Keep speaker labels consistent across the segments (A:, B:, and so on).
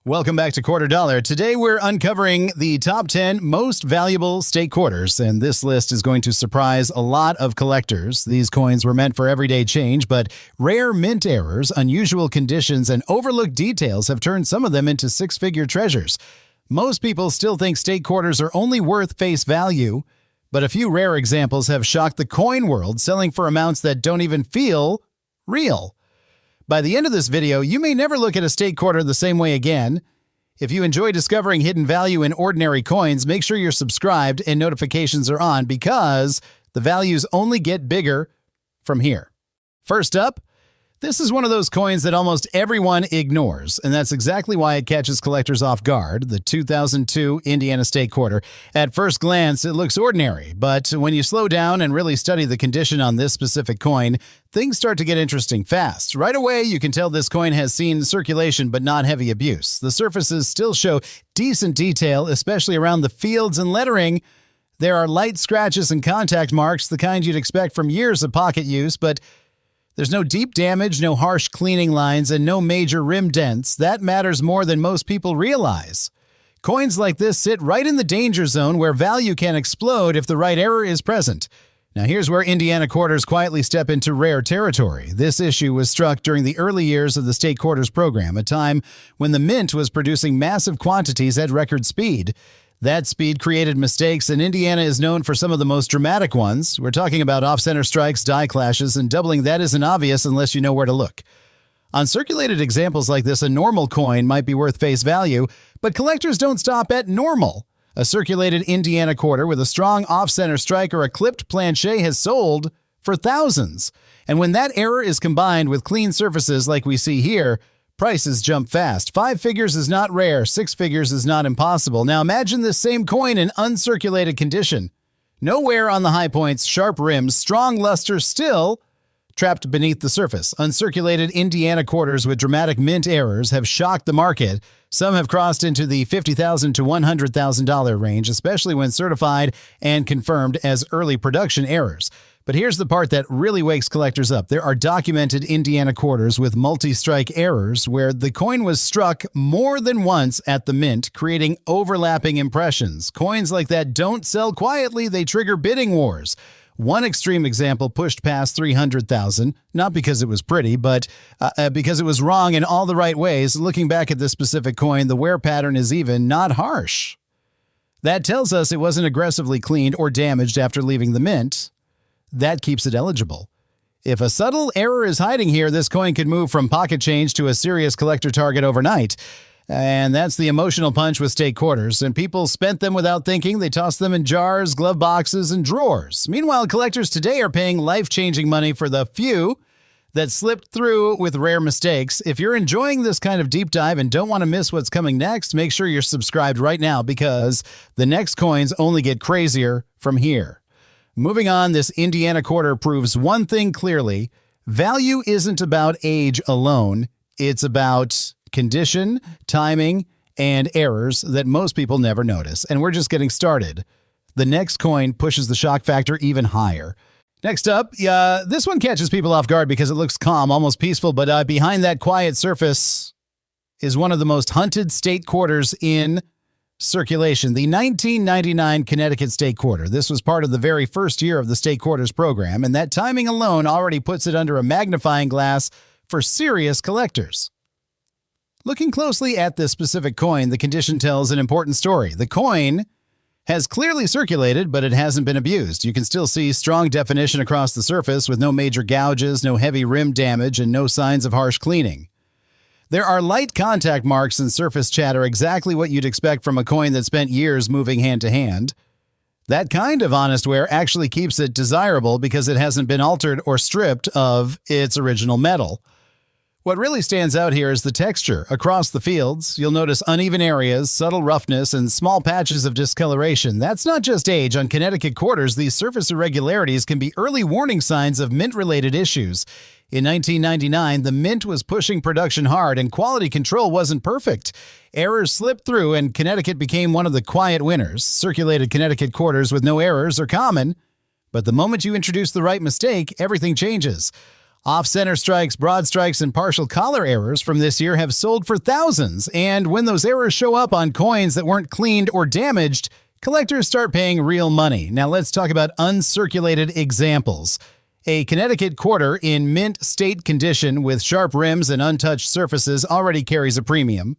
A: Welcome back to Quarter Dollar. Today we're uncovering the top 10 most valuable state quarters, and this list is going to surprise a lot of collectors. These coins were meant for everyday change, but rare mint errors, unusual conditions, and overlooked details have turned some of them into six-figure treasures. Most people still think state quarters are only worth face value, but a few rare examples have shocked the coin world, selling for amounts that don't even feel real. By the end of this video, you may never look at a state quarter the same way again. If you enjoy discovering hidden value in ordinary coins, make sure you're subscribed and notifications are on because the values only get bigger from here. First up, this is one of those coins that almost everyone ignores, and that's exactly why it catches collectors off guard, the 2002 Indiana State Quarter. At first glance, it looks ordinary, but when you slow down and really study the condition on this specific coin, things start to get interesting fast. Right away, you can tell this coin has seen circulation but not heavy abuse. The surfaces still show decent detail, especially around the fields and lettering. There are light scratches and contact marks, the kind you'd expect from years of pocket use, but there's no deep damage, no harsh cleaning lines, and no major rim dents. That matters more than most people realize. Coins like this sit right in the danger zone where value can explode if the right error is present. Now here's where Indiana quarters quietly step into rare territory. This issue was struck during the early years of the state quarters program, a time when the mint was producing massive quantities at record speed. That speed created mistakes, and Indiana is known for some of the most dramatic ones. We're talking about off-center strikes, die clashes, and doubling that isn't obvious unless you know where to look. On circulated examples like this, a normal coin might be worth face value, but collectors don't stop at normal. A circulated Indiana quarter with a strong off-center strike or a clipped planchet has sold for thousands. And when that error is combined with clean surfaces like we see here, prices jump fast. 5 figures is not rare. 6 figures is not impossible. Now imagine this same coin in uncirculated condition. No wear on the high points, sharp rims, strong luster still trapped beneath the surface. Uncirculated Indiana quarters with dramatic mint errors have shocked the market. Some have crossed into the $50,000 to $100,000 range, especially when certified and confirmed as early production errors. But here's the part that really wakes collectors up. There are documented Indiana quarters with multi-strike errors where the coin was struck more than once at the mint, creating overlapping impressions. Coins like that don't sell quietly, they trigger bidding wars. One extreme example pushed past $300,000, not because it was pretty, but because it was wrong in all the right ways. Looking back at this specific coin, the wear pattern is even not harsh. That tells us it wasn't aggressively cleaned or damaged after leaving the mint. That keeps it eligible. If a subtle error is hiding here, this coin could move from pocket change to a serious collector target overnight. And that's the emotional punch with state quarters. And people spent them without thinking. They tossed them in jars, glove boxes, and drawers. Meanwhile, collectors today are paying life-changing money for the few that slipped through with rare mistakes. If you're enjoying this kind of deep dive and don't want to miss what's coming next, make sure you're subscribed right now because the next coins only get crazier from here. Moving on, this Indiana quarter proves one thing clearly. Value isn't about age alone. It's about condition, timing, and errors that most people never notice. And we're just getting started. The next coin pushes the shock factor even higher. Next up, this one catches people off guard because it looks calm, almost peaceful, but behind that quiet surface is one of the most hunted state quarters in circulation, the 1999 Connecticut State Quarter. This was part of the very first year of the State Quarters program, and that timing alone already puts it under a magnifying glass for serious collectors. Looking closely at this specific coin, the condition tells an important story. The coin has clearly circulated, but it hasn't been abused. You can still see strong definition across the surface with no major gouges, no heavy rim damage, and no signs of harsh cleaning. There are light contact marks and surface chatter, exactly what you'd expect from a coin that spent years moving hand to hand. That kind of honest wear actually keeps it desirable because it hasn't been altered or stripped of its original metal. What really stands out here is the texture. Across the fields, you'll notice uneven areas, subtle roughness, and small patches of discoloration. That's not just age. On Connecticut quarters, these surface irregularities can be early warning signs of mint-related issues. In 1999, the mint was pushing production hard and quality control wasn't perfect. Errors slipped through and Connecticut became one of the quiet winners. Circulated Connecticut quarters with no errors are common, but the moment you introduce the right mistake, everything changes. Off-center strikes, broad strikes, and partial collar errors from this year have sold for thousands, and when those errors show up on coins that weren't cleaned or damaged, collectors start paying real money. Now let's talk about uncirculated examples. A Connecticut quarter in mint state condition with sharp rims and untouched surfaces already carries a premium.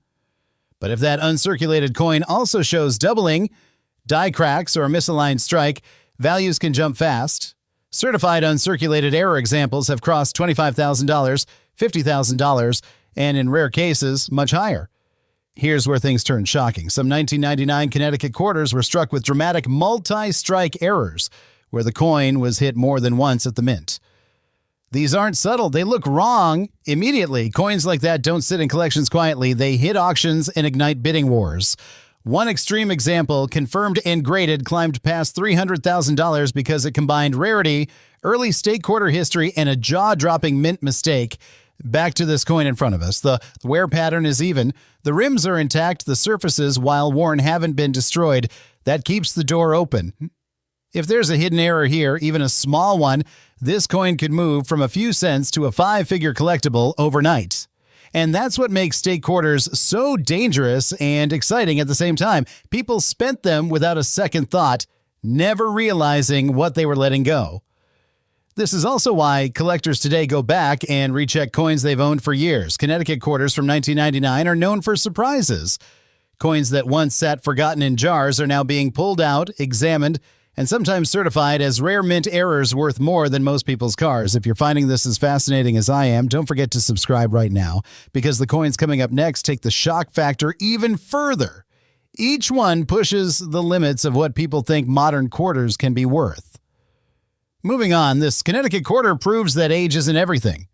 A: But if that uncirculated coin also shows doubling, die cracks, or a misaligned strike, values can jump fast. Certified uncirculated error examples have crossed $25,000, $50,000, and in rare cases, much higher. Here's where things turn shocking. Some 1999 Connecticut quarters were struck with dramatic multi-strike errors, where the coin was hit more than once at the mint. These aren't subtle. They look wrong immediately. Coins like that don't sit in collections quietly. They hit auctions and ignite bidding wars. One extreme example, confirmed and graded, climbed past $300,000 because it combined rarity, early state quarter history, and a jaw-dropping mint mistake. Back to this coin in front of us. The wear pattern is even. The rims are intact. The surfaces, while worn, haven't been destroyed. That keeps the door open. If there's a hidden error here, even a small one, this coin could move from a few cents to a five-figure collectible overnight. And that's what makes state quarters so dangerous and exciting at the same time. People spent them without a second thought, never realizing what they were letting go. This is also why collectors today go back and recheck coins they've owned for years. Connecticut quarters from 1999 are known for surprises. Coins that once sat forgotten in jars are now being pulled out, examined, and sometimes certified as rare mint errors worth more than most people's cars. If you're finding this as fascinating as I am, don't forget to subscribe right now, because the coins coming up next take the shock factor even further. Each one pushes the limits of what people think modern quarters can be worth. Moving on, this Connecticut quarter proves that age isn't everything.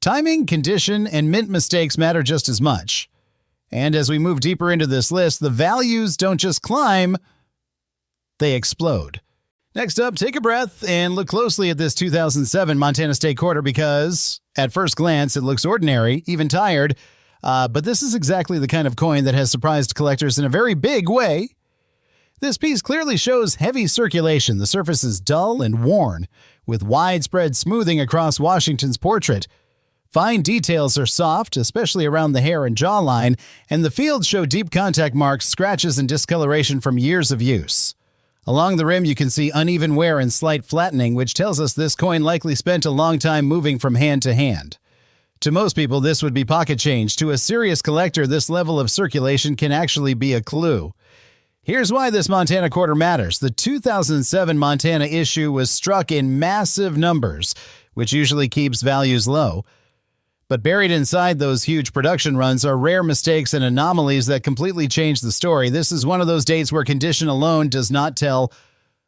A: Timing, condition, and mint mistakes matter just as much. And as we move deeper into this list, the values don't just climb, they explode. Next up, take a breath and look closely at this 2007 Montana State quarter because, at first glance, it looks ordinary, even tired. But this is exactly the kind of coin that has surprised collectors in a very big way. This piece clearly shows heavy circulation. The surface is dull and worn, with widespread smoothing across Washington's portrait. Fine details are soft, especially around the hair and jawline, and the fields show deep contact marks, scratches, and discoloration from years of use. Along the rim, you can see uneven wear and slight flattening, which tells us this coin likely spent a long time moving from hand to hand. To most people, this would be pocket change. To a serious collector, this level of circulation can actually be a clue. Here's why this Montana quarter matters. The 2007 Montana issue was struck in massive numbers, which usually keeps values low. But buried inside those huge production runs are rare mistakes and anomalies that completely change the story. This is one of those dates where condition alone does not tell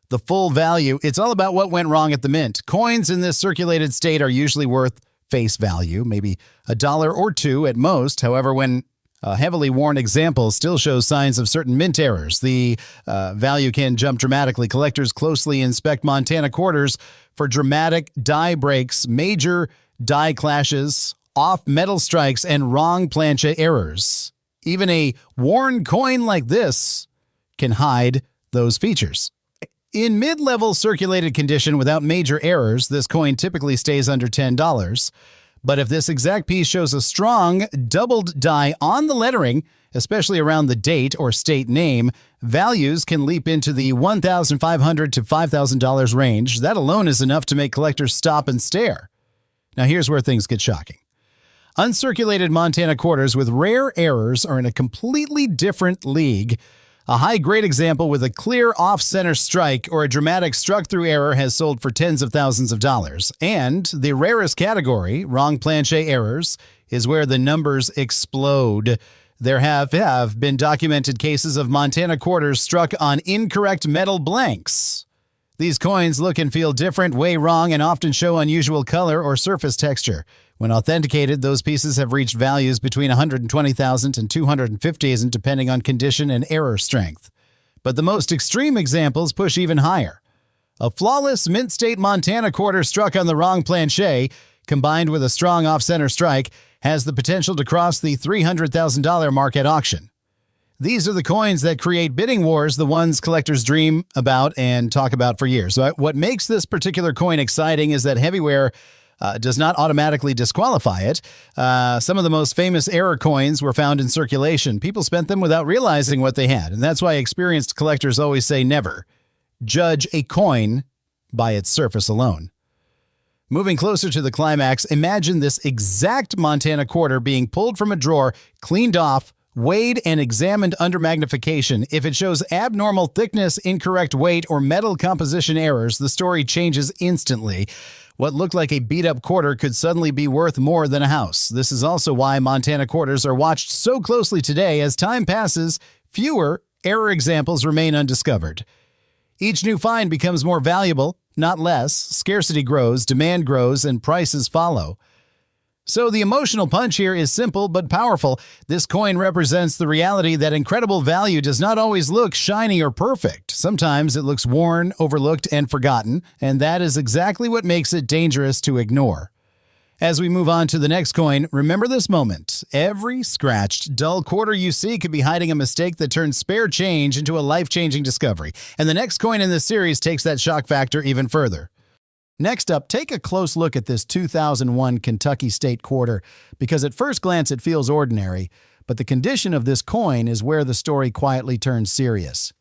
A: the full value. It's all about what went wrong at the mint. Coins in this circulated state are usually worth face value, maybe $1 or $2 at most. However, when a heavily worn example still shows signs of certain mint errors, the value can jump dramatically. Collectors closely inspect Montana quarters for dramatic die breaks, major die clashes, off metal strikes, and wrong plancha errors. Even a worn coin like this can hide those features. In mid-level circulated condition without major errors, this coin typically stays under $10. But if this exact piece shows a strong doubled die on the lettering, especially around the date or state name, values can leap into the $1,500 to $5,000 range. That alone is enough to make collectors stop and stare. Now here's where things get shocking. Uncirculated Montana quarters with rare errors are in a completely different league. A high-grade example with a clear off-center strike or a dramatic struck-through error has sold for tens of thousands of dollars. And the rarest category, wrong plancha errors, is where the numbers explode. There have been documented cases of Montana quarters struck on incorrect metal blanks. These coins look and feel different, way wrong, and often show unusual color or surface texture. When authenticated, those pieces have reached values between $120,000 and $250,000 depending on condition and error strength. But the most extreme examples push even higher. A flawless mint state Montana quarter struck on the wrong plancha, combined with a strong off-center strike, has the potential to cross the $300,000 mark at auction. These are the coins that create bidding wars, the ones collectors dream about and talk about for years. So what makes this particular coin exciting is that heavy wear does not automatically disqualify it. Some of the most famous error coins were found in circulation. People spent them without realizing what they had, and that's why experienced collectors always say never judge a coin by its surface alone. Moving closer to the climax, imagine this exact Montana quarter being pulled from a drawer, cleaned off, weighed, and examined under magnification. If it shows abnormal thickness, incorrect weight, or metal composition errors, the story changes instantly. What looked like a beat-up quarter could suddenly be worth more than a house. This is also why Montana quarters are watched so closely today. As time passes, fewer error examples remain undiscovered. Each new find becomes more valuable, not less. Scarcity grows, demand grows, and prices follow. So the emotional punch here is simple but powerful. This coin represents the reality that incredible value does not always look shiny or perfect. Sometimes it looks worn, overlooked, and forgotten, and that is exactly what makes it dangerous to ignore. As we move on to the next coin, remember this moment. Every scratched, dull quarter you see could be hiding a mistake that turns spare change into a life-changing discovery. And the next coin in this series takes that shock factor even further. Next up, take a close look at this 2001 Kentucky State quarter, because at first glance it feels ordinary, but the condition of this coin is where the story quietly turns serious.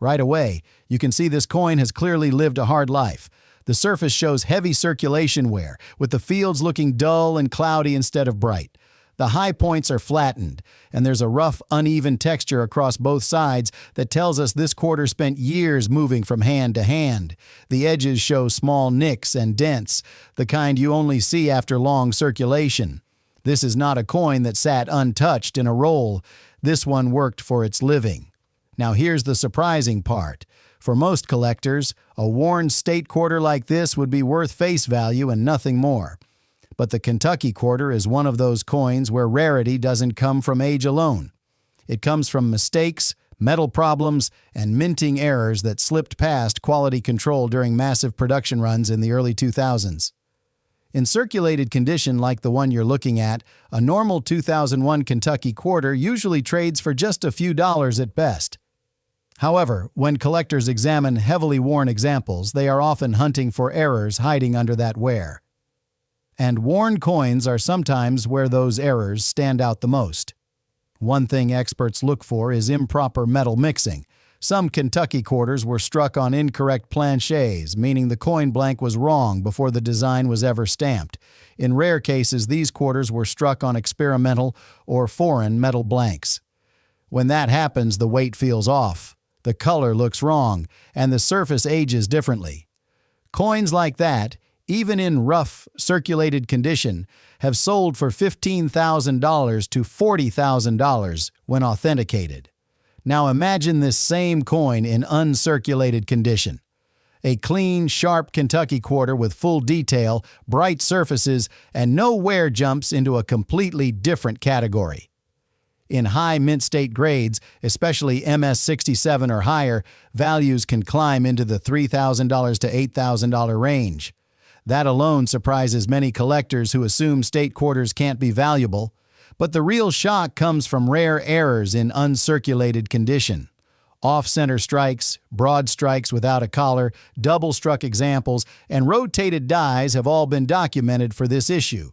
A: Right away, you can see this coin has clearly lived a hard life. The surface shows heavy circulation wear, with the fields looking dull and cloudy instead of bright. The high points are flattened, and there's a rough, uneven texture across both sides that tells us this quarter spent years moving from hand to hand. The edges show small nicks and dents, the kind you only see after long circulation. This is not a coin that sat untouched in a roll. This one worked for its living. Now here's the surprising part. For most collectors, a worn state quarter like this would be worth face value and nothing more. But the Kentucky quarter is one of those coins where rarity doesn't come from age alone. It comes from mistakes, metal problems, and minting errors that slipped past quality control during massive production runs in the early 2000s. In circulated condition like the one you're looking at, a normal 2001 Kentucky quarter usually trades for just a few dollars at best. However, when collectors examine heavily worn examples, they are often hunting for errors hiding under that wear. And worn coins are sometimes where those errors stand out the most. One thing experts look for is improper metal mixing. Some Kentucky quarters were struck on incorrect planchets, meaning the coin blank was wrong before the design was ever stamped. In rare cases, these quarters were struck on experimental or foreign metal blanks. When that happens, the weight feels off, the color looks wrong, and the surface ages differently. Coins like that, even in rough, circulated condition, have sold for $15,000 to $40,000 when authenticated. Now imagine this same coin in uncirculated condition. A clean, sharp Kentucky quarter with full detail, bright surfaces, and no wear jumps into a completely different category. In high mint state grades, especially MS67 or higher, values can climb into the $3,000 to $8,000 range. That alone surprises many collectors who assume state quarters can't be valuable. But the real shock comes from rare errors in uncirculated condition. Off-center strikes, broad strikes without a collar, double-struck examples, and rotated dies have all been documented for this issue.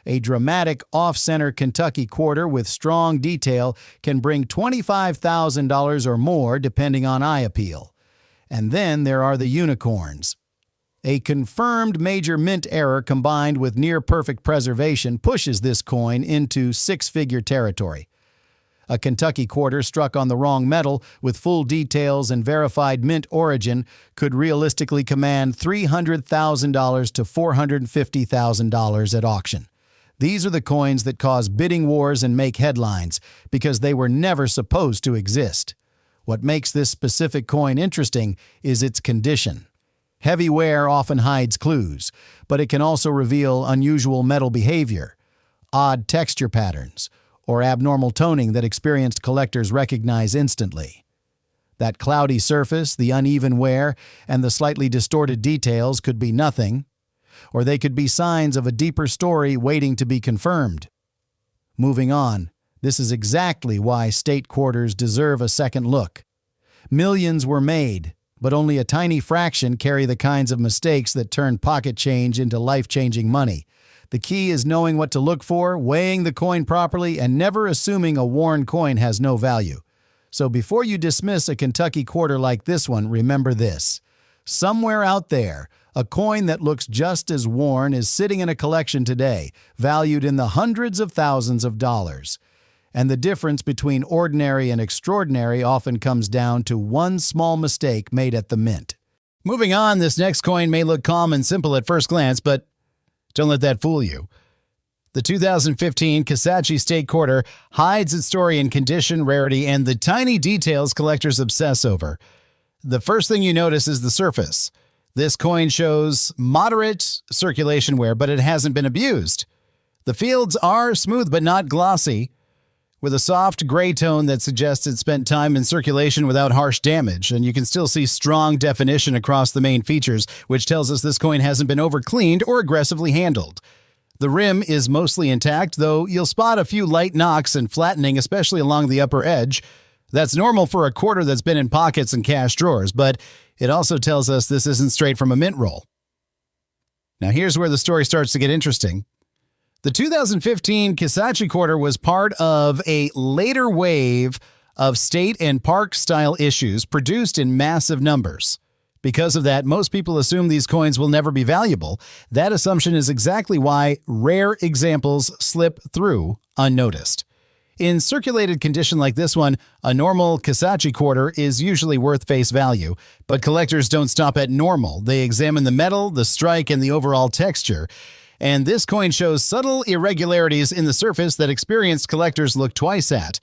A: A dramatic off-center Kentucky quarter with strong detail can bring $25,000 or more depending on eye appeal. And then there are the unicorns. A confirmed major mint error combined with near-perfect preservation pushes this coin into six-figure territory. A Kentucky quarter struck on the wrong metal with full details and verified mint origin could realistically command $300,000 to $450,000 at auction. These are the coins that cause bidding wars and make headlines because they were never supposed to exist. What makes this specific coin interesting is its condition. Heavy wear often hides clues, but it can also reveal unusual metal behavior, odd texture patterns, or abnormal toning that experienced collectors recognize instantly. That cloudy surface, the uneven wear, and the slightly distorted details could be nothing, or they could be signs of a deeper story waiting to be confirmed. Moving on, this is exactly why state quarters deserve a second look. Millions were made, but only a tiny fraction carry the kinds of mistakes that turn pocket change into life-changing money. The key is knowing what to look for, weighing the coin properly, and never assuming a worn coin has no value. So before you dismiss a Kentucky quarter like this one, remember this. Somewhere out there, a coin that looks just as worn is sitting in a collection today, valued in the hundreds of thousands of dollars. And the difference between ordinary and extraordinary often comes down to one small mistake made at the mint. Moving on, this next coin may look calm and simple at first glance, but don't let that fool you. The 2015 Kisatchie State Quarter hides its story in condition, rarity, and the tiny details collectors obsess over. The first thing you notice is the surface. This coin shows moderate circulation wear, but it hasn't been abused. The fields are smooth but not glossy, with a soft gray tone that suggests it spent time in circulation without harsh damage, and you can still see strong definition across the main features, which tells us this coin hasn't been over-cleaned or aggressively handled. The rim is mostly intact, though you'll spot a few light knocks and flattening, especially along the upper edge. That's normal for a quarter that's been in pockets and cash drawers, but it also tells us this isn't straight from a mint roll. Now here's where the story starts to get interesting. The 2015 Kisatchie Quarter was part of a later wave of state and park-style issues produced in massive numbers. Because of that, most people assume these coins will never be valuable. That assumption is exactly why rare examples slip through unnoticed. In circulated condition like this one, a normal Kisatchie quarter is usually worth face value, but collectors don't stop at normal. They examine the metal, the strike, and the overall texture. And this coin shows subtle irregularities in the surface that experienced collectors look twice at.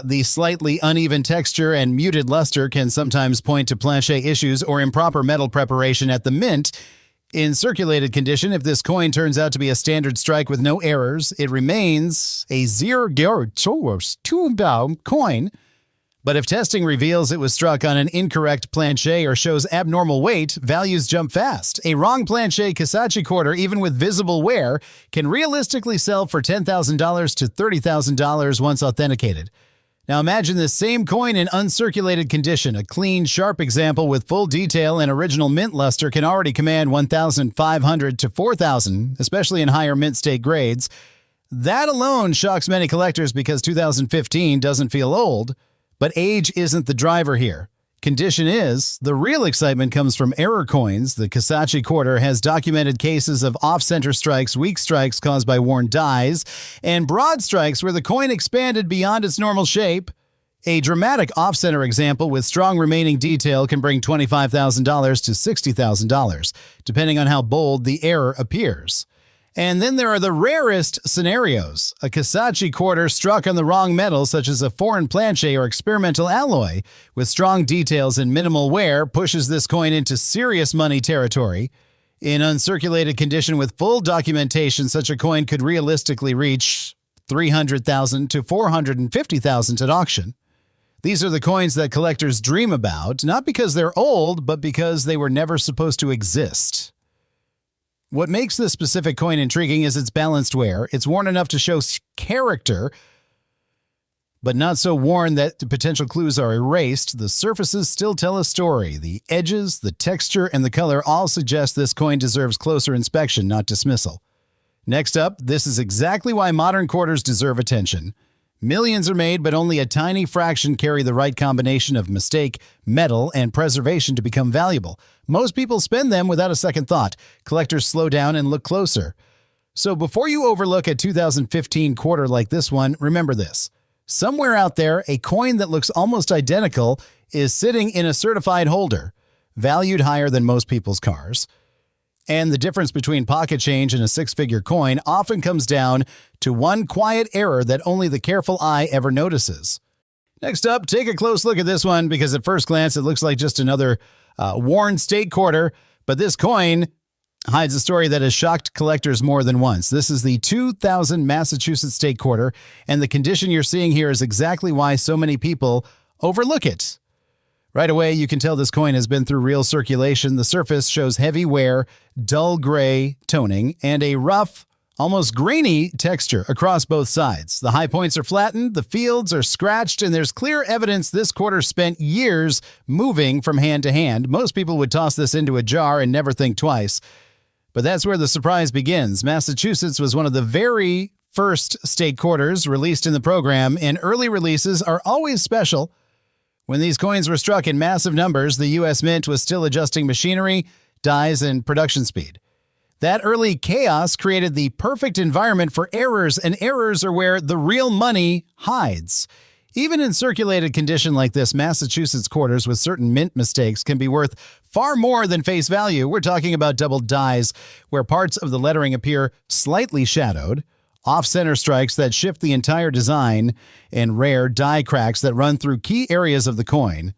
A: The slightly uneven texture and muted luster can sometimes point to planchet issues or improper metal preparation at the mint. In circulated condition, if this coin turns out to be a standard strike with no errors, it remains a zero-2 coin. But if testing reveals it was struck on an incorrect planchet or shows abnormal weight, values jump fast. A wrong planchet Kisatchie quarter, even with visible wear, can realistically sell for $10,000 to $30,000 once authenticated. Now imagine this same coin in uncirculated condition. A clean, sharp example with full detail and original mint luster can already command $1,500 to $4,000, especially in higher mint state grades. That alone shocks many collectors because 2015 doesn't feel old. But age isn't the driver here. Condition is. The real excitement comes from error coins. The Kisatchie quarter has documented cases of off-center strikes, weak strikes caused by worn dies, and broad strikes where the coin expanded beyond its normal shape. A dramatic off-center example with strong remaining detail can bring $25,000 to $60,000, depending on how bold the error appears. And then there are the rarest scenarios. A Kisatchie quarter struck on the wrong metal, such as a foreign planchet or experimental alloy, with strong details and minimal wear, pushes this coin into serious money territory. In uncirculated condition with full documentation, such a coin could realistically reach $300,000 to $450,000 at auction. These are the coins that collectors dream about, not because they're old, but because they were never supposed to exist. What makes this specific coin intriguing is its balanced wear. It's worn enough to show character, but not so worn that the potential clues are erased. The surfaces still tell a story. The edges, the texture, and the color all suggest this coin deserves closer inspection, not dismissal. Next up, this is exactly why modern quarters deserve attention. Millions are made, but only a tiny fraction carry the right combination of mistake, metal, and preservation to become valuable. Most people spend them without a second thought. Collectors slow down and look closer. So before you overlook a 2015 quarter like this one, remember this. Somewhere out there, a coin that looks almost identical is sitting in a certified holder, valued higher than most people's cars. And the difference between pocket change and a six-figure coin often comes down to one quiet error that only the careful eye ever notices. Next up, take a close look at this one because at first glance it looks like just another worn state quarter, but this coin hides a story that has shocked collectors more than once. This is the 2000 Massachusetts State Quarter, and the condition you're seeing here is exactly why so many people overlook it. Right away, you can tell this coin has been through real circulation. The surface shows heavy wear, dull gray toning, and a rough, almost grainy texture across both sides. The high points are flattened, the fields are scratched, and there's clear evidence this quarter spent years moving from hand to hand. Most people would toss this into a jar and never think twice. But that's where the surprise begins. Massachusetts was one of the very first state quarters released in the program, and early releases are always special. When these coins were struck in massive numbers, the U.S. Mint was still adjusting machinery, dies, and production speed. That early chaos created the perfect environment for errors, and errors are where the real money hides. Even in circulated condition like this, Massachusetts quarters with certain mint mistakes can be worth far more than face value. We're talking about double dies, where parts of the lettering appear slightly shadowed, off-center strikes that shift the entire design, and rare die cracks that run through key areas of the coin.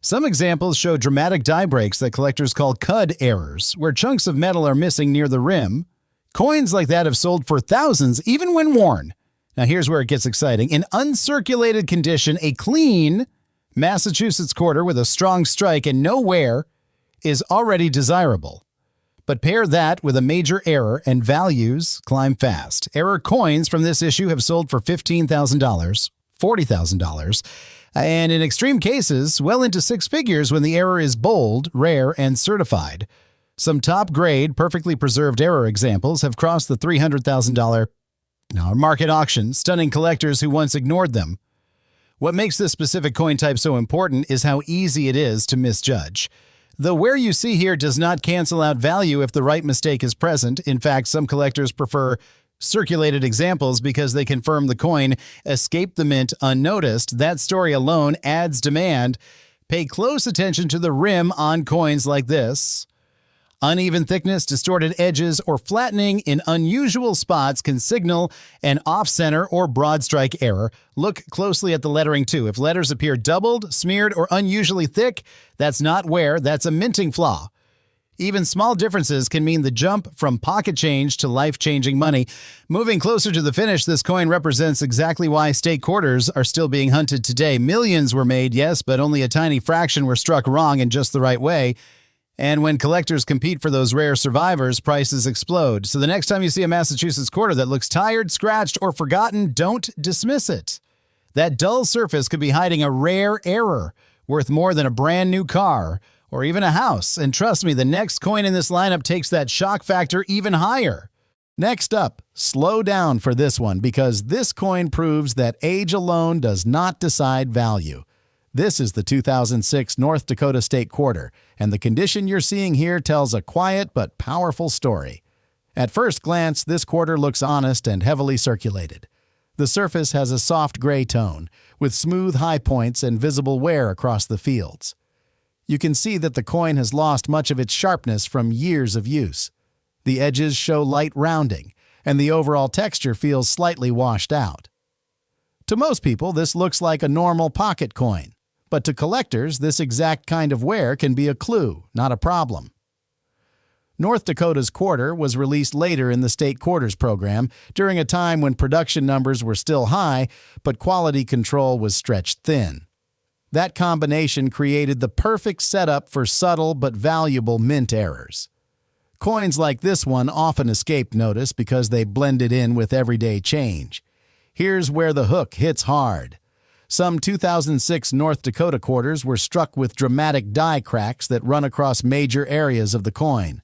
A: Some examples show dramatic die breaks that collectors call cud errors, where chunks of metal are missing near the rim. Coins like that have sold for thousands, even when worn. Now here's where it gets exciting. In uncirculated condition, a clean Massachusetts quarter with a strong strike and no wear is already desirable. But pair that with a major error and values climb fast. Error coins from this issue have sold for $15,000, $40,000, and in extreme cases, well into six figures when the error is bold, rare, and certified. Some top-grade, perfectly preserved error examples have crossed the $300,000 market auction, stunning collectors who once ignored them. What makes this specific coin type so important is how easy it is to misjudge. The where you see here does not cancel out value if the right mistake is present. In fact, some collectors prefer circulated examples because they confirm the coin escaped the mint unnoticed. That story alone adds demand. Pay close attention to the rim on coins like this. Uneven thickness, distorted edges, or flattening in unusual spots can signal an off-center or broad strike error. Look closely at the lettering too. If letters appear doubled, smeared, or unusually thick, that's not wear, that's a minting flaw. Even small differences can mean the jump from pocket change to life-changing money. Moving closer to the finish, this coin represents exactly why state quarters are still being hunted today. Millions were made, yes, but only a tiny fraction were struck wrong in just the right way. And when collectors compete for those rare survivors, prices explode. So the next time you see a Massachusetts quarter that looks tired, scratched, or forgotten, don't dismiss it. That dull surface could be hiding a rare error worth more than a brand new car or even a house. And trust me, the next coin in this lineup takes that shock factor even higher. Next up, slow down for this one because this coin proves that age alone does not decide value. This is the 2006 North Dakota State Quarter, and the condition you're seeing here tells a quiet but powerful story. At first glance, this quarter looks honest and heavily circulated. The surface has a soft gray tone, with smooth high points and visible wear across the fields. You can see that the coin has lost much of its sharpness from years of use. The edges show light rounding, and the overall texture feels slightly washed out. To most people, this looks like a normal pocket coin. But to collectors, this exact kind of wear can be a clue, not a problem. North Dakota's quarter was released later in the state quarters program during a time when production numbers were still high, but quality control was stretched thin. That combination created the perfect setup for subtle but valuable mint errors. Coins like this one often escaped notice because they blended in with everyday change. Here's where the hook hits hard. Some 2006 North Dakota quarters were struck with dramatic die cracks that run across major areas of the coin.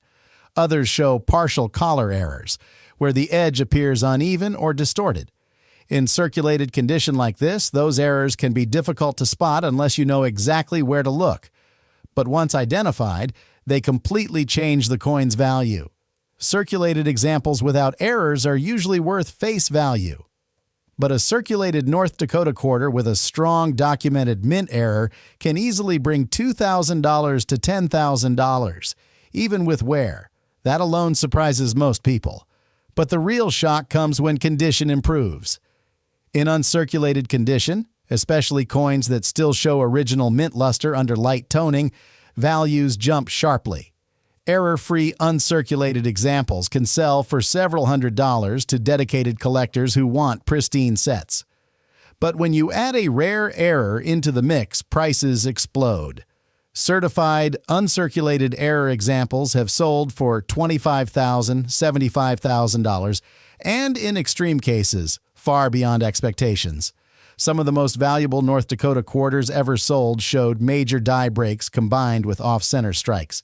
A: Others show partial collar errors, where the edge appears uneven or distorted. In circulated condition like this, those errors can be difficult to spot unless you know exactly where to look. But once identified, they completely change the coin's value. Circulated examples without errors are usually worth face value. But a circulated North Dakota quarter with a strong documented mint error can easily bring $2,000 to $10,000, even with wear. That alone surprises most people. But the real shock comes when condition improves. In uncirculated condition, especially coins that still show original mint luster under light toning, values jump sharply. Error-free uncirculated examples can sell for several $100s to dedicated collectors who want pristine sets. But when you add a rare error into the mix, prices explode. Certified, uncirculated error examples have sold for $25,000, $75,000, and in extreme cases, far beyond expectations. Some of the most valuable North Dakota quarters ever sold showed major die breaks combined with off-center strikes.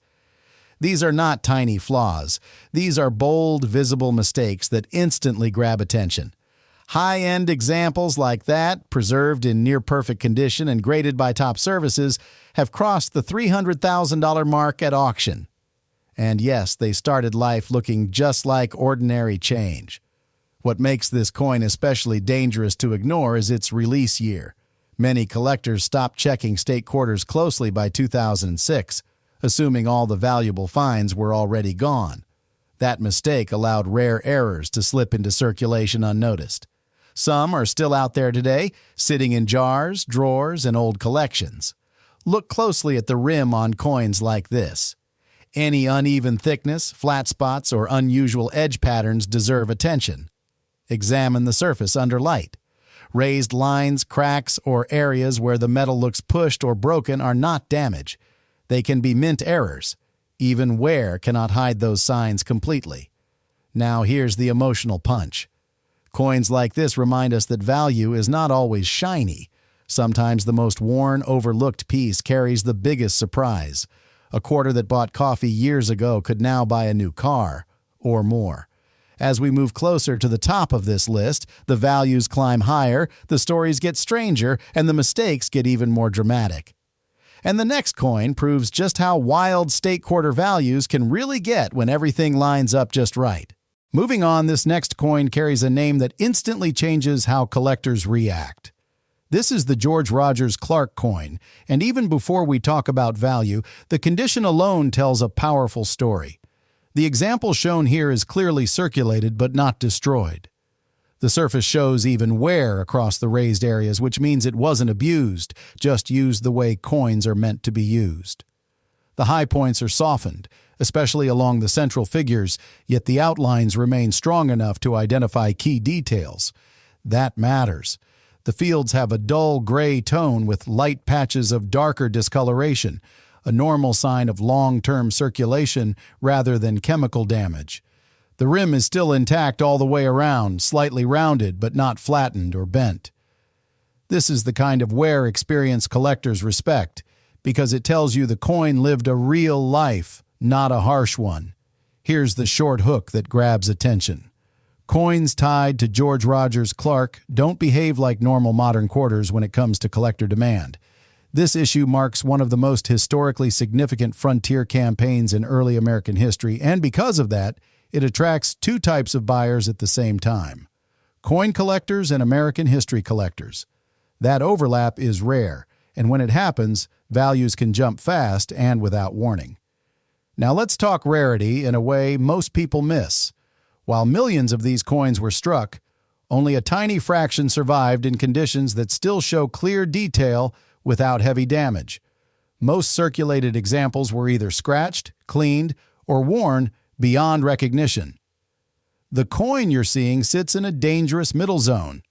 A: These are not tiny flaws. These are bold, visible mistakes that instantly grab attention. High-end examples like that, preserved in near-perfect condition and graded by top services, have crossed the $300,000 mark at auction. And yes, they started life looking just like ordinary change. What makes this coin especially dangerous to ignore is its release year. Many collectors stopped checking state quarters closely by 2006, assuming all the valuable finds were already gone. That mistake allowed rare errors to slip into circulation unnoticed. Some are still out there today, sitting in jars, drawers, and old collections. Look closely at the rim on coins like this. Any uneven thickness, flat spots, or unusual edge patterns deserve attention. Examine the surface under light. Raised lines, cracks, or areas where the metal looks pushed or broken are not damage. They can be mint errors. Even wear cannot hide those signs completely. Now here's the emotional punch. Coins like this remind us that value is not always shiny. Sometimes the most worn, overlooked piece carries the biggest surprise. A quarter that bought coffee years ago could now buy a new car, or more. As we move closer to the top of this list, the values climb higher, the stories get stranger, and the mistakes get even more dramatic. And the next coin proves just how wild state quarter values can really get when everything lines up just right. Moving on, this next coin carries a name that instantly changes how collectors react. This is the George Rogers Clark coin, and even before we talk about value, the condition alone tells a powerful story. The example shown here is clearly circulated but not destroyed. The surface shows even wear across the raised areas, which means it wasn't abused, just used the way coins are meant to be used. The high points are softened, especially along the central figures, yet the outlines remain strong enough to identify key details. That matters. The fields have a dull gray tone with light patches of darker discoloration, a normal sign of long-term circulation rather than chemical damage. The rim is still intact all the way around, slightly rounded but not flattened or bent. This is the kind of wear experience collectors respect, because it tells you the coin lived a real life, not a harsh one. Here's the short hook that grabs attention. Coins tied to George Rogers Clark don't behave like normal modern quarters when it comes to collector demand. This issue marks one of the most historically significant frontier campaigns in early American history, and because of that, it attracts two types of buyers at the same time: coin collectors and American history collectors. That overlap is rare, and when it happens, values can jump fast and without warning. Now let's talk rarity in a way most people miss. While millions of these coins were struck, only a tiny fraction survived in conditions that still show clear detail without heavy damage. Most circulated examples were either scratched, cleaned, or worn beyond recognition. The coin you're seeing sits in a dangerous middle zone.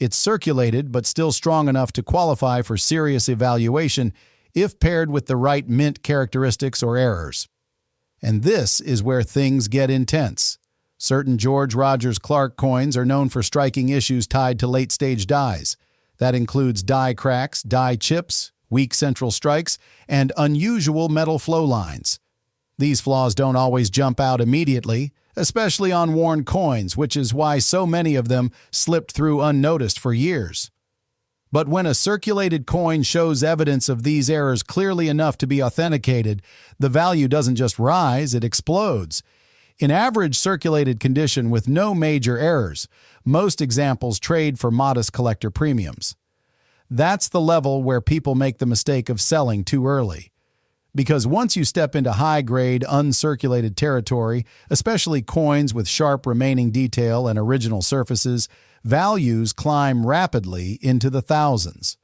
A: It's circulated but still strong enough to qualify for serious evaluation if paired with the right mint characteristics or errors. And this is where things get intense. Certain George Rogers Clark coins are known for striking issues tied to late-stage dies. That includes die cracks, die chips, weak central strikes, and unusual metal flow lines. These flaws don't always jump out immediately, especially on worn coins, which is why so many of them slipped through unnoticed for years. But when a circulated coin shows evidence of these errors clearly enough to be authenticated, the value doesn't just rise, it explodes. In average circulated condition with no major errors, most examples trade for modest collector premiums. That's the level where people make the mistake of selling too early. Because once you step into high-grade, uncirculated territory, especially coins with sharp remaining detail and original surfaces, values climb rapidly into the thousands.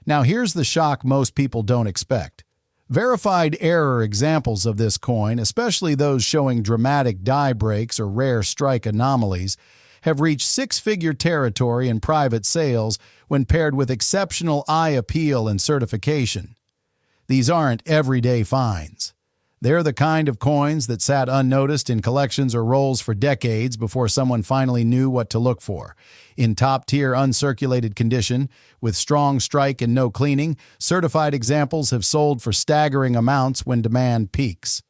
A: Now here's the shock most people don't expect. Verified error examples of this coin, especially those showing dramatic die breaks or rare strike anomalies, have reached six-figure territory in private sales when paired with exceptional eye appeal and certification. These aren't everyday finds. They're the kind of coins that sat unnoticed in collections or rolls for decades before someone finally knew what to look for. In top-tier uncirculated condition, with strong strike and no cleaning, certified examples have sold for staggering amounts when demand peaks.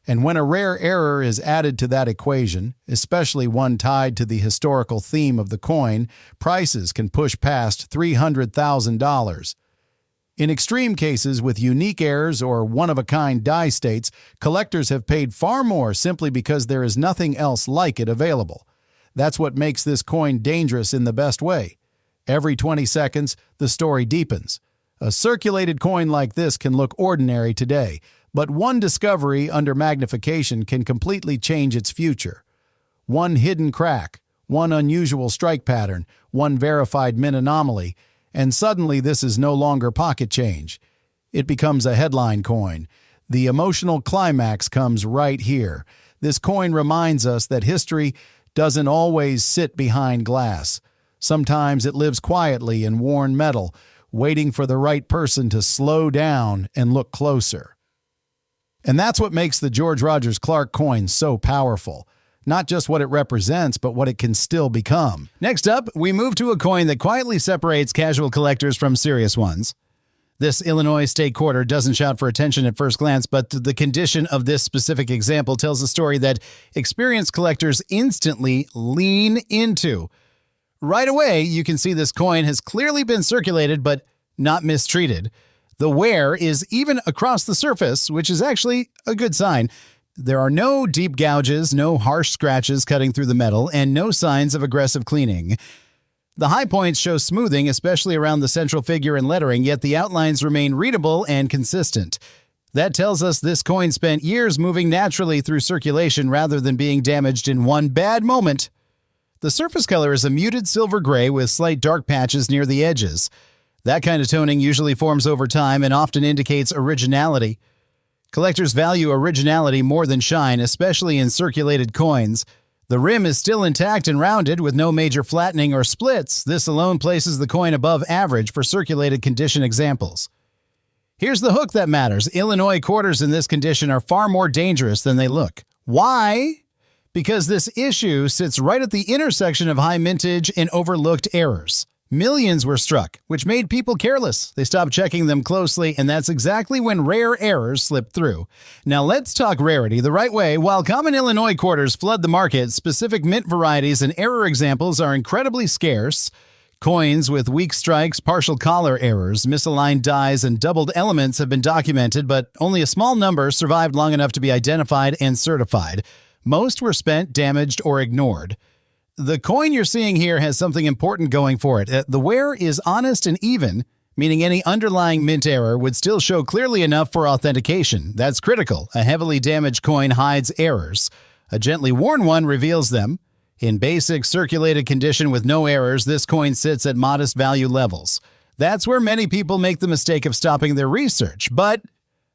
A: And when a rare error is added to that equation, especially one tied to the historical theme of the coin, prices can push past $300,000. In extreme cases with unique errors or one-of-a-kind die states, collectors have paid far more simply because there is nothing else like it available. That's what makes this coin dangerous in the best way. Every 20 seconds, the story deepens. A circulated coin like this can look ordinary today, but one discovery under magnification can completely change its future. One hidden crack, one unusual strike pattern, one verified mint anomaly, and suddenly this is no longer pocket change. It becomes a headline coin. The emotional climax comes right here. This coin reminds us that history doesn't always sit behind glass. Sometimes it lives quietly in worn metal, waiting for the right person to slow down and look closer. And that's what makes the George Rogers Clark coin so powerful. Not just what it represents, but what it can still become. Next up, we move to a coin that quietly separates casual collectors from serious ones. This Illinois state quarter doesn't shout for attention at first glance, but the condition of this specific example tells a story that experienced collectors instantly lean into. Right away, you can see this coin has clearly been circulated, but not mistreated. The wear is even across the surface, which is actually a good sign. There are no deep gouges, no harsh scratches cutting through the metal, and no signs of aggressive cleaning. The high points show smoothing, especially around the central figure and lettering, yet the outlines remain readable and consistent. That tells us this coin spent years moving naturally through circulation rather than being damaged in one bad moment. The surface color is a muted silver gray with slight dark patches near the edges. That kind of toning usually forms over time and often indicates originality. Collectors value originality more than shine, especially in circulated coins. The rim is still intact and rounded with no major flattening or splits. This alone places the coin above average for circulated condition examples. Here's the hook that matters. Illinois quarters in this condition are far more dangerous than they look. Why? Because this issue sits right at the intersection of high mintage and overlooked errors. Millions were struck, which made people careless. They stopped checking them closely, and that's exactly when rare errors slipped through. Now let's talk rarity the right way. While common Illinois quarters flood the market, specific mint varieties and error examples are incredibly scarce. Coins with weak strikes, partial collar errors, misaligned dies, and doubled elements have been documented, but only a small number survived long enough to be identified and certified. Most were spent, damaged, or ignored. The coin you're seeing here has something important going for it. The wear is honest and even, meaning any underlying mint error would still show clearly enough for authentication. That's critical. A heavily damaged coin hides errors. A gently worn one reveals them. In basic circulated condition with no errors, this coin sits at modest value levels. That's where many people make the mistake of stopping their research. But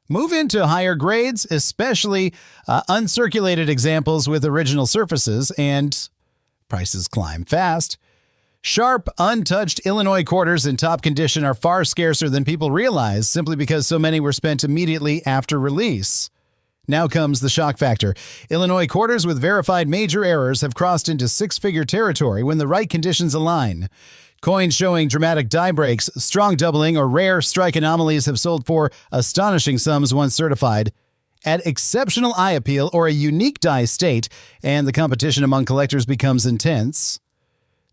A: move into higher grades, especially uncirculated examples with original surfaces, and prices climb fast. Sharp, untouched Illinois quarters in top condition are far scarcer than people realize simply because so many were spent immediately after release. Now comes the shock factor. Illinois quarters with verified major errors have crossed into six-figure territory when the right conditions align. Coins showing dramatic die breaks, strong doubling, or rare strike anomalies have sold for astonishing sums once certified. Add exceptional eye appeal or a unique die state, and the competition among collectors becomes intense.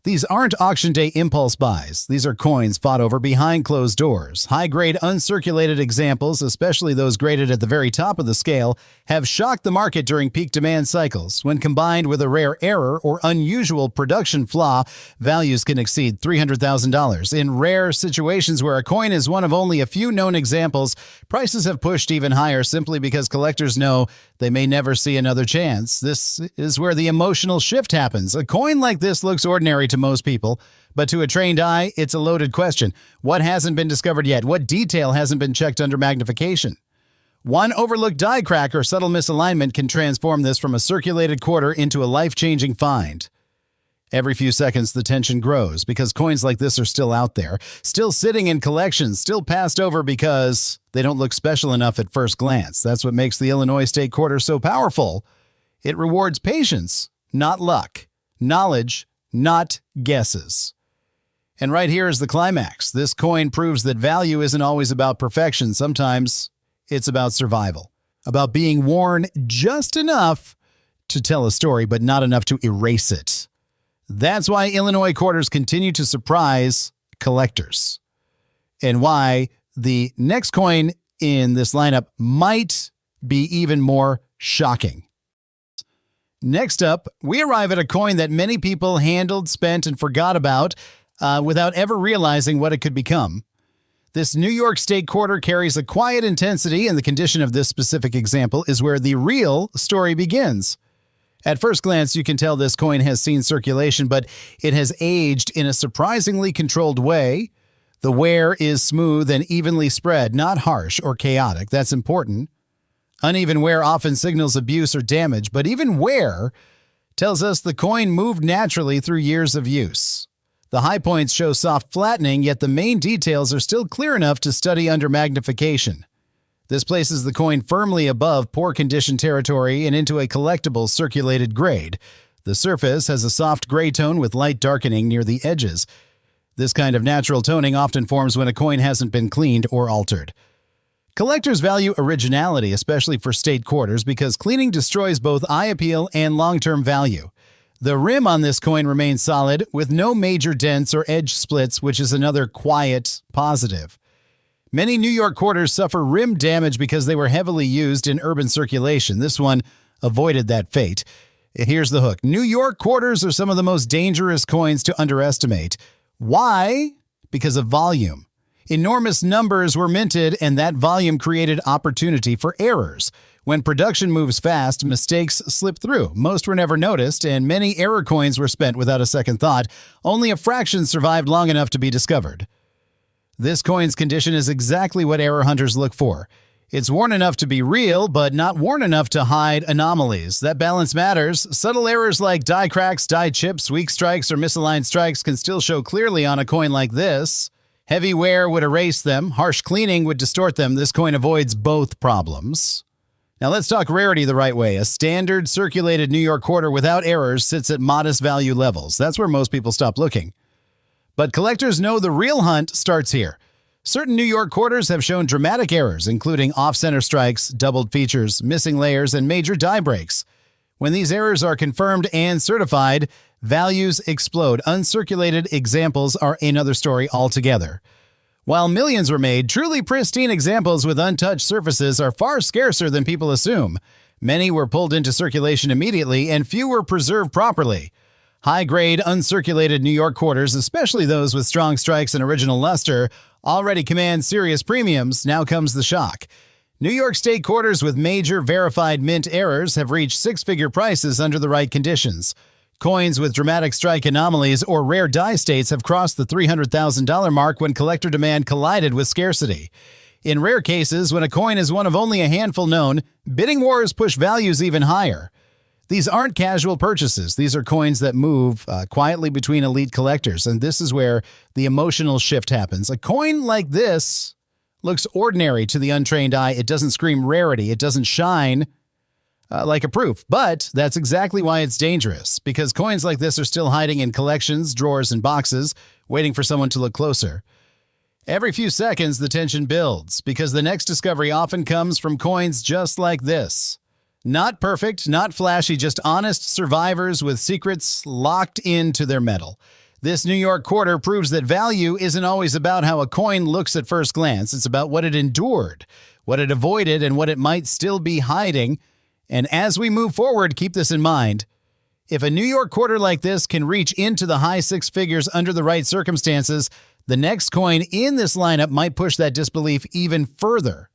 A: These aren't auction day impulse buys. These are coins fought over behind closed doors. High-grade uncirculated examples, especially those graded at the very top of the scale, have shocked the market during peak demand cycles. When combined with a rare error or unusual production flaw, values can exceed $300,000. In rare situations where a coin is one of only a few known examples, prices have pushed even higher simply because collectors know they may never see another chance. This is where the emotional shift happens. A coin like this looks ordinary to most people, but to a trained eye, it's a loaded question. What hasn't been discovered yet? What detail hasn't been checked under magnification? One overlooked die crack or subtle misalignment can transform this from a circulated quarter into a life-changing find. Every few seconds, the tension grows because coins like this are still out there, still sitting in collections, still passed over because they don't look special enough at first glance. That's what makes the Illinois state quarter so powerful. It rewards patience, not luck, knowledge, not guesses. And right here is the climax. This coin proves that value isn't always about perfection. Sometimes it's about survival, about being worn just enough to tell a story, but not enough to erase it. That's why Illinois quarters continue to surprise collectors, and why the next coin in this lineup might be even more shocking. Next up, we arrive at a coin that many people handled, spent, and forgot about without ever realizing what it could become. This New York state quarter carries a quiet intensity, and the condition of this specific example is where the real story begins. At first glance, you can tell this coin has seen circulation, but it has aged in a surprisingly controlled way. The wear is smooth and evenly spread, not harsh or chaotic. That's important. Uneven wear often signals abuse or damage, but even wear tells us the coin moved naturally through years of use. The high points show soft flattening, yet the main details are still clear enough to study under magnification. This places the coin firmly above poor condition territory and into a collectible circulated grade. The surface has a soft gray tone with light darkening near the edges. This kind of natural toning often forms when a coin hasn't been cleaned or altered. Collectors value originality, especially for state quarters, because cleaning destroys both eye appeal and long-term value. The rim on this coin remains solid, with no major dents or edge splits, which is another quiet positive. Many New York quarters suffer rim damage because they were heavily used in urban circulation. This one avoided that fate. Here's the hook. New York quarters are some of the most dangerous coins to underestimate. Why? Because of volume. Enormous numbers were minted, and that volume created opportunity for errors. When production moves fast, mistakes slip through. Most were never noticed, and many error coins were spent without a second thought. Only a fraction survived long enough to be discovered. This coin's condition is exactly what error hunters look for. It's worn enough to be real, but not worn enough to hide anomalies. That balance matters. Subtle errors like die cracks, die chips, weak strikes, or misaligned strikes can still show clearly on a coin like this. Heavy wear would erase them. Harsh cleaning would distort them. This coin avoids both problems. Now let's talk rarity the right way. A standard circulated New York quarter without errors sits at modest value levels. That's where most people stop looking. But collectors know the real hunt starts here. Certain New York quarters have shown dramatic errors, including off-center strikes, doubled features, missing layers, and major die breaks. When these errors are confirmed and certified, values explode. Uncirculated examples are another story altogether. While millions were made, truly pristine examples with untouched surfaces are far scarcer than people assume. Many were pulled into circulation immediately, and few were preserved properly. High-grade, uncirculated New York quarters, especially those with strong strikes and original luster, already command serious premiums. Now comes the shock. New York state quarters with major verified mint errors have reached six-figure prices under the right conditions. Coins with dramatic strike anomalies or rare die states have crossed the $300,000 mark when collector demand collided with scarcity. In rare cases, when a coin is one of only a handful known, bidding wars push values even higher. These aren't casual purchases. These are coins that move quietly between elite collectors, and this is where the emotional shift happens. A coin like this looks ordinary to the untrained eye. It doesn't scream rarity. It doesn't shine like a proof. But that's exactly why it's dangerous, because coins like this are still hiding in collections, drawers, and boxes, waiting for someone to look closer. Every few seconds, the tension builds, because the next discovery often comes from coins just like this. Not perfect, not flashy, just honest survivors with secrets locked into their metal. This New York quarter proves that value isn't always about how a coin looks at first glance. It's about what it endured, what it avoided, and what it might still be hiding. And as we move forward, keep this in mind. If a New York quarter like this can reach into the high six figures under the right circumstances, the next coin in this lineup might push that disbelief even further.